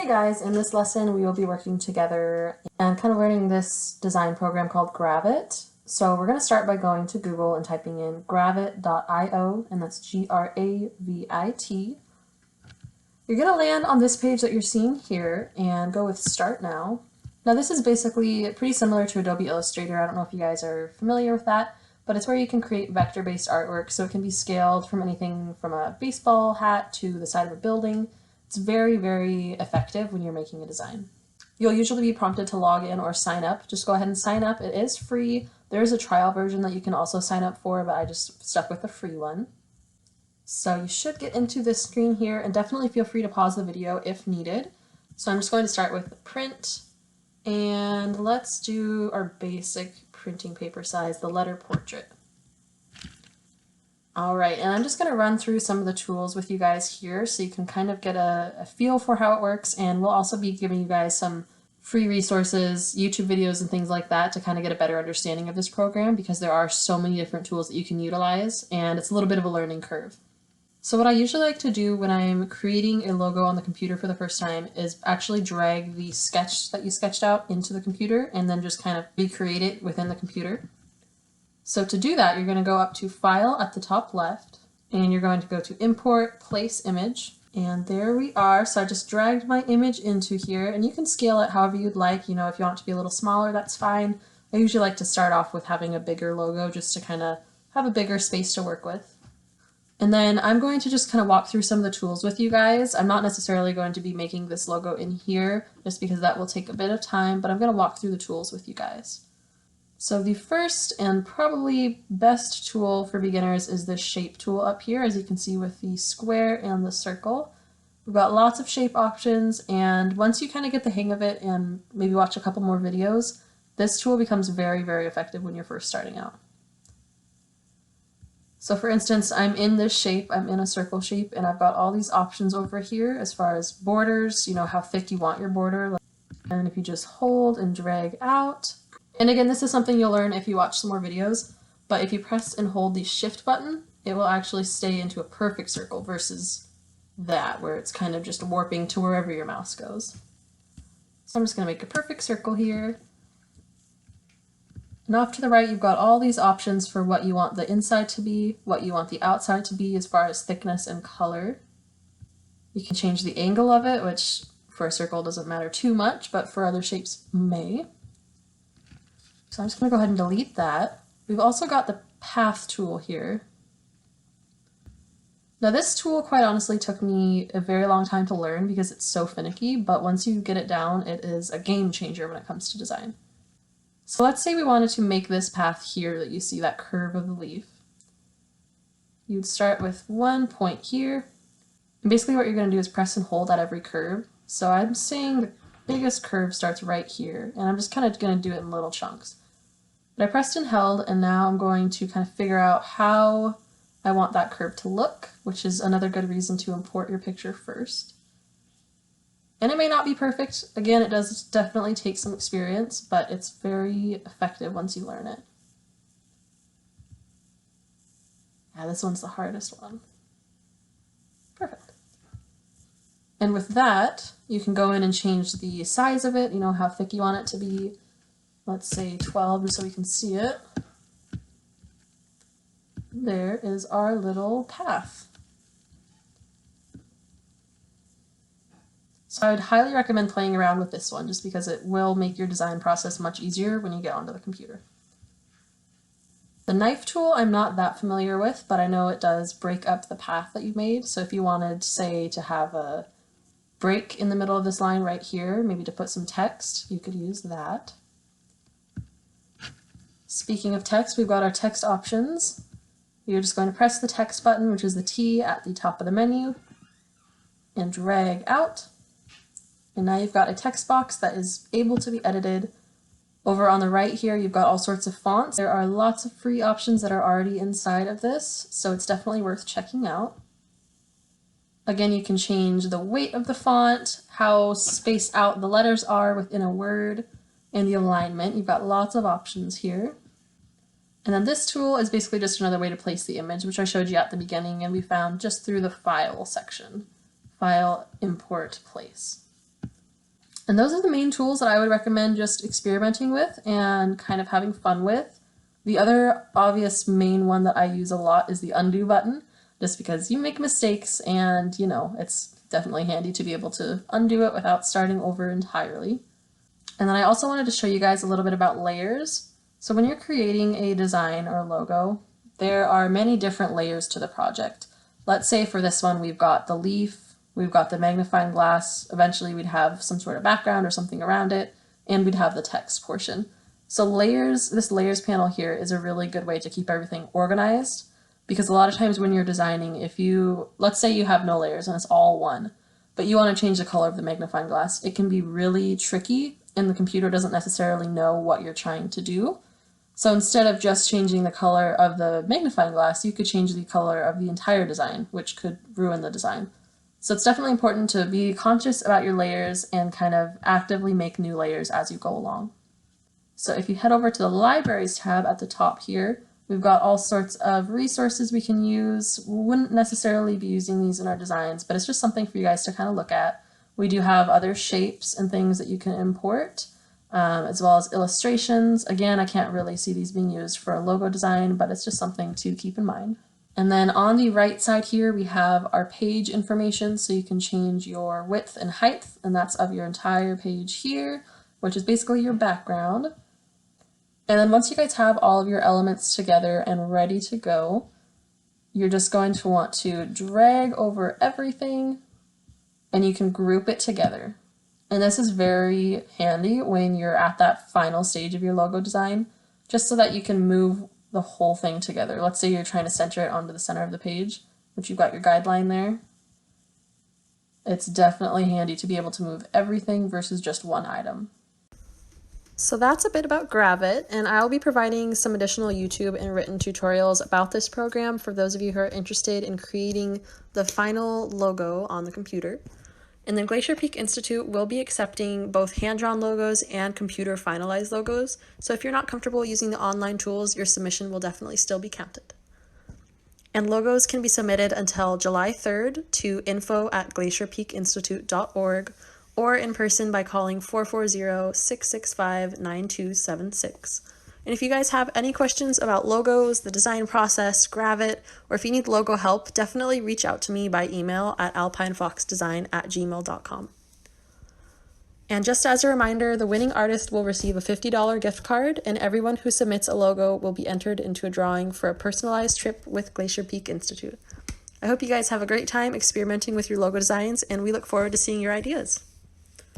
Hey guys, in this lesson we will be working together and kind of learning this design program called Gravit. So we're going to start by going to Google and typing in gravit.io, and that's Gravit. You're going to land on this page that you're seeing here and go with Start Now. Now this is basically pretty similar to Adobe Illustrator. I don't know if you guys are familiar with that, but it's where you can create vector-based artwork, so it can be scaled from anything from a baseball hat to the side of a building. It's very, very effective when you're making a design. You'll usually be prompted to log in or sign up. Just go ahead and sign up. It is free. There is a trial version that you can also sign up for, but I just stuck with the free one. So you should get into this screen here, and definitely feel free to pause the video if needed. So I'm just going to start with the print, and let's do our basic printing paper size, the letter portrait. Alright, and I'm just going to run through some of the tools with you guys here so you can kind of get a feel for how it works, and we'll also be giving you guys some free resources, YouTube videos and things like that to kind of get a better understanding of this program, because there are so many different tools that you can utilize and it's a little bit of a learning curve. So what I usually like to do when I'm creating a logo on the computer for the first time is actually drag the sketch that you sketched out into the computer and then just kind of recreate it within the computer. So to do that, you're going to go up to File at the top left, and you're going to go to Import, Place Image, and there we are. So I just dragged my image into here, and you can scale it however you'd like. You know, if you want it to be a little smaller, that's fine. I usually like to start off with having a bigger logo just to kind of have a bigger space to work with. And then I'm going to just kind of walk through some of the tools with you guys. I'm not necessarily going to be making this logo in here just because that will take a bit of time, but I'm going to walk through the tools with you guys. So the first and probably best tool for beginners is this shape tool up here, as you can see with the square and the circle. We've got lots of shape options, and once you kind of get the hang of it and maybe watch a couple more videos, this tool becomes very, very effective when you're first starting out. So for instance, I'm in this shape, I'm in a circle shape, and I've got all these options over here as far as borders, you know, how thick you want your border. And if you just hold and drag out, and again, this is something you'll learn if you watch some more videos, but if you press and hold the shift button, it will actually stay into a perfect circle versus that, where it's kind of just warping to wherever your mouse goes. So I'm just going to make a perfect circle here. And off to the right, you've got all these options for what you want the inside to be, what you want the outside to be as far as thickness and color. You can change the angle of it, which for a circle doesn't matter too much, but for other shapes may. So I'm just going to go ahead and delete that. We've also got the path tool here. Now this tool, quite honestly, took me a very long time to learn because it's so finicky, but once you get it down, it is a game changer when it comes to design. So let's say we wanted to make this path here that you see, that curve of the leaf. You'd start with one point here, and basically what you're going to do is press and hold at every curve. So I'm saying the biggest curve starts right here, and I'm just kind of going to do it in little chunks. But I pressed and held, and now I'm going to kind of figure out how I want that curve to look, which is another good reason to import your picture first. And it may not be perfect. Again, it does definitely take some experience, but it's very effective once you learn it. Yeah, this one's the hardest one. Perfect. And with that, you can go in and change the size of it, you know, how thick you want it to be. Let's say 12, just so we can see it. There is our little path. So I would highly recommend playing around with this one just because it will make your design process much easier when you get onto the computer. The knife tool I'm not that familiar with, but I know it does break up the path that you made. So if you wanted, say, to have a break in the middle of this line right here, maybe to put some text, you could use that. Speaking of text, we've got our text options. You're just going to press the text button, which is the T at the top of the menu, and drag out. And now you've got a text box that is able to be edited. Over on the right here, you've got all sorts of fonts. There are lots of free options that are already inside of this, so it's definitely worth checking out. Again, you can change the weight of the font, how spaced out the letters are within a word, and the alignment. You've got lots of options here. And then this tool is basically just another way to place the image, which I showed you at the beginning, and we found just through the File section. File, Import, Place. And those are the main tools that I would recommend just experimenting with and kind of having fun with. The other obvious main one that I use a lot is the undo button, just because you make mistakes and, you know, it's definitely handy to be able to undo it without starting over entirely. And then I also wanted to show you guys a little bit about layers. So when you're creating a design or a logo, there are many different layers to the project. Let's say for this one, we've got the leaf, we've got the magnifying glass, eventually we'd have some sort of background or something around it, and we'd have the text portion. So layers, this layers panel here is a really good way to keep everything organized, because a lot of times when you're designing, if you, let's say you have no layers and it's all one, but you want to change the color of the magnifying glass, it can be really tricky and the computer doesn't necessarily know what you're trying to do. So instead of just changing the color of the magnifying glass, you could change the color of the entire design, which could ruin the design. So it's definitely important to be conscious about your layers and kind of actively make new layers as you go along. So if you head over to the Libraries tab at the top here, we've got all sorts of resources we can use. We wouldn't necessarily be using these in our designs, but it's just something for you guys to kind of look at. We do have other shapes and things that you can import, as well as illustrations. Again, I can't really see these being used for a logo design, but it's just something to keep in mind. And then on the right side here, we have our page information, so you can change your width and height, and that's of your entire page here, which is basically your background. And then once you guys have all of your elements together and ready to go, you're just going to want to drag over everything and you can group it together. And this is very handy when you're at that final stage of your logo design, just so that you can move the whole thing together. Let's say you're trying to center it onto the center of the page, which you've got your guideline there. It's definitely handy to be able to move everything versus just one item. So that's a bit about Gravit, and I'll be providing some additional YouTube and written tutorials about this program for those of you who are interested in creating the final logo on the computer. And then Glacier Peak Institute will be accepting both hand-drawn logos and computer finalized logos, so if you're not comfortable using the online tools, your submission will definitely still be counted. And logos can be submitted until July 3rd to info@glacierpeakinstitute.org or in person by calling 440-665-9276. And if you guys have any questions about logos, the design process, Gravit, or if you need logo help, definitely reach out to me by email at alpinefoxdesign@gmail.com. And just as a reminder, the winning artist will receive a $50 gift card, and everyone who submits a logo will be entered into a drawing for a personalized trip with Glacier Peak Institute. I hope you guys have a great time experimenting with your logo designs, and we look forward to seeing your ideas.